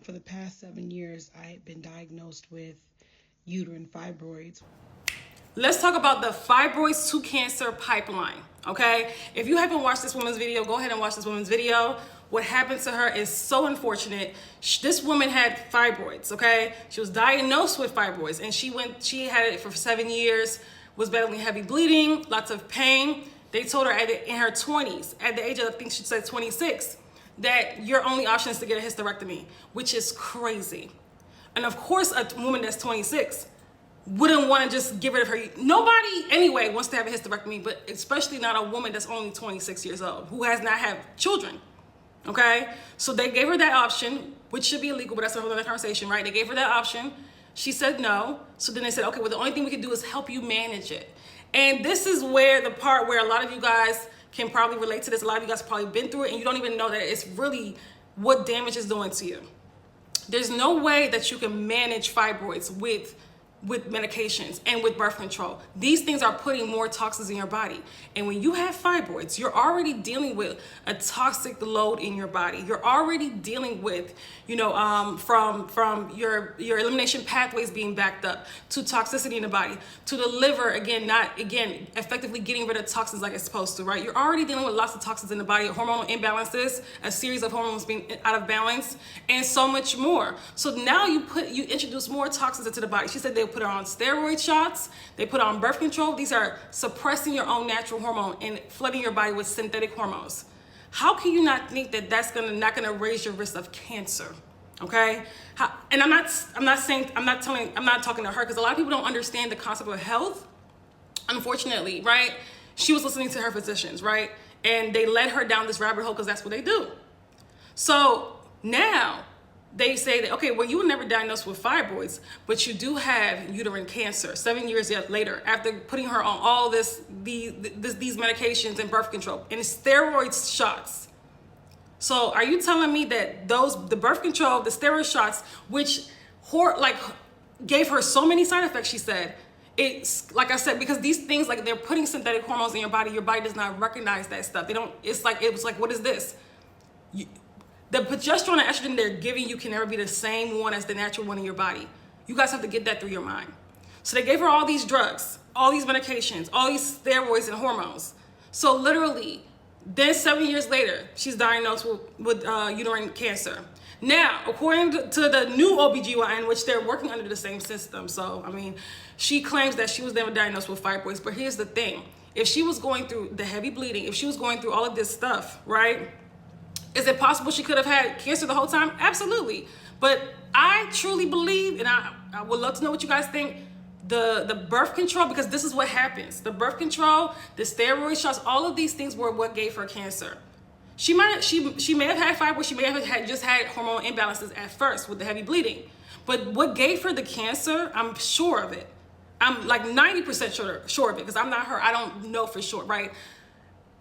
For the past 7 years, I had been diagnosed with uterine fibroids. Let's talk about the fibroids to cancer pipeline, okay? If you haven't watched this woman's video, go ahead and watch this woman's video. What happened to her is so unfortunate. This woman had fibroids, okay? She was diagnosed with fibroids, and she had it for 7 years, was battling heavy bleeding, lots of pain. They told her in her 20s, at the age of, I think she said 26, that your only option is to get a hysterectomy, which is crazy. And of course, a woman that's 26 wouldn't want to just get rid of her. Nobody anyway wants to have a hysterectomy, but especially not a woman that's only 26 years old, who has not had children, okay? So they gave her that option, which should be illegal, but that's a whole other conversation, right? They gave her that option. She said no. So then they said, okay, well, the only thing we can do is help you manage it. And this is where the part where a lot of you guys can probably relate to this. A lot of you guys have probably been through it, and you don't even know that it's really what damage is doing to you. There's no way that you can manage fibroids with medications and with birth control. These things are putting more toxins in your body. And when you have fibroids, you're already dealing with a toxic load in your body. You're already dealing with, from your elimination pathways being backed up, to toxicity in the body, to the liver, not effectively getting rid of toxins like it's supposed to, right? You're already dealing with lots of toxins in the body, hormonal imbalances, a series of hormones being out of balance, and so much more. So now you introduce more toxins into the body. She said they put her on steroid shots, they put her on birth control. These are suppressing your own natural hormone and flooding your body with synthetic hormones. How can you not think that that's not gonna raise your risk of cancer? Okay? And I'm not talking to her, because a lot of people don't understand the concept of health, unfortunately, right? She was listening to her physicians, right? And they led her down this rabbit hole because that's what they do. So now they say that, okay, well, you were never diagnosed with fibroids, but you do have uterine cancer 7 years later, after putting her on all these medications and birth control and steroid shots. So are you telling me that the birth control, the steroid shots, which gave her so many side effects, she said, it's like I said, because these things, like, they're putting synthetic hormones in your body does not recognize that stuff. It was like, what is this? The progesterone and estrogen they're giving you can never be the same one as the natural one in your body. You guys have to get that through your mind. So they gave her all these drugs, all these medications, all these steroids and hormones. So literally, then 7 years later, she's diagnosed with uterine cancer. Now, according to the new OBGYN, which they're working under the same system, so, I mean, she claims that she was never diagnosed with fibroids. But here's the thing. If she was going through the heavy bleeding, if she was going through all of this stuff, right? Is it possible she could have had cancer the whole time? Absolutely. But I truly believe, and I would love to know what you guys think, the birth control, because this is what happens. The birth control, the steroid shots, all of these things were what gave her cancer. She may have had fibroids, she may have just had hormonal imbalances at first with the heavy bleeding. But what gave her the cancer, I'm sure of it. I'm like 90% sure of it, because I'm not her. I don't know for sure, right?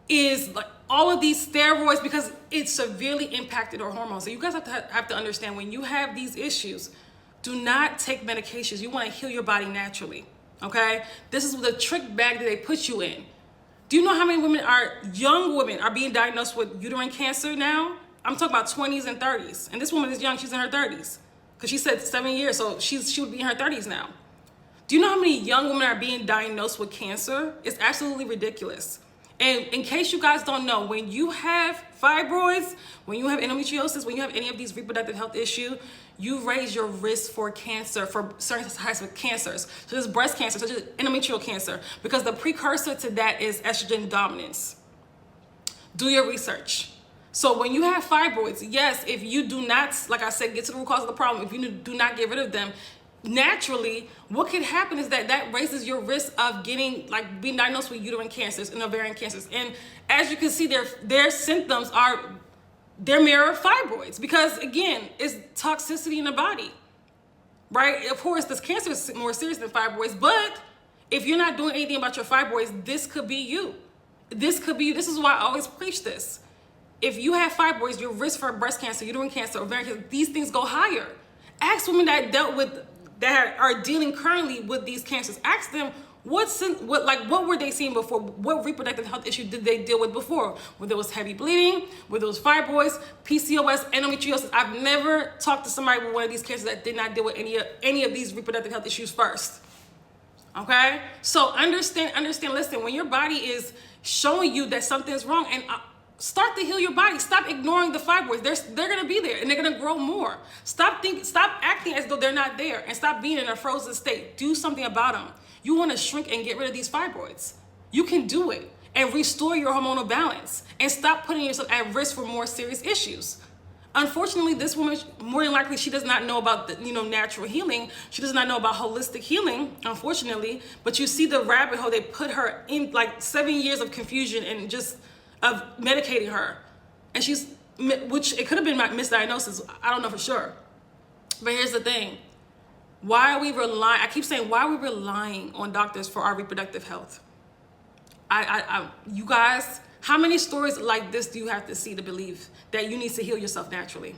Is like all of these steroids, because it severely impacted her hormones. So you guys have to understand, when you have these issues, do not take medications. You want to heal your body naturally, okay? This is the trick bag that they put you in. Do you know how many young women are being diagnosed with uterine cancer now? I'm talking about 20s and 30s. And this woman is young, she's in her 30s. Because she said 7 years, so she would be in her 30s now. Do you know how many young women are being diagnosed with cancer? It's absolutely ridiculous. And in case you guys don't know, when you have fibroids, when you have endometriosis, when you have any of these reproductive health issues, you raise your risk for cancer, for certain types of cancers, such as breast cancer, such as endometrial cancer, because the precursor to that is estrogen dominance. Do your research. So when you have fibroids, yes, if you do not, like I said, get to the root cause of the problem, if you do not get rid of them, naturally, what can happen is that raises your risk of being diagnosed with uterine cancers and ovarian cancers. And as you can see, their symptoms they're mirror fibroids, because again, it's toxicity in the body, right? Of course, this cancer is more serious than fibroids, but if you're not doing anything about your fibroids, this could be you. This could be you. This is why I always preach this. If you have fibroids, your risk for breast cancer, uterine cancer, ovarian cancer, these things go higher. Ask women that are dealing currently with these cancers. Ask them, What were they seeing before? What reproductive health issue did they deal with before? Where there was heavy bleeding, where there was fibroids, PCOS, endometriosis. I've never talked to somebody with one of these cancers that did not deal with any of these reproductive health issues first. Okay? So understand, listen, when your body is showing you that something's wrong, and start to heal your body. Stop ignoring the fibroids. They're gonna be there and they're gonna grow more. Stop acting as though they're not there, and stop being in a frozen state. Do something about them. You wanna shrink and get rid of these fibroids. You can do it and restore your hormonal balance and stop putting yourself at risk for more serious issues. Unfortunately, this woman, more than likely, she does not know about the, natural healing. She does not know about holistic healing, unfortunately. But you see the rabbit hole they put her in, like 7 years of confusion and just of medicating her. And which it could have been misdiagnosis. I don't know for sure. But here's the thing. Why are we relying? I keep saying, why are we relying on doctors for our reproductive health? You guys, how many stories like this do you have to see to believe that you need to heal yourself naturally?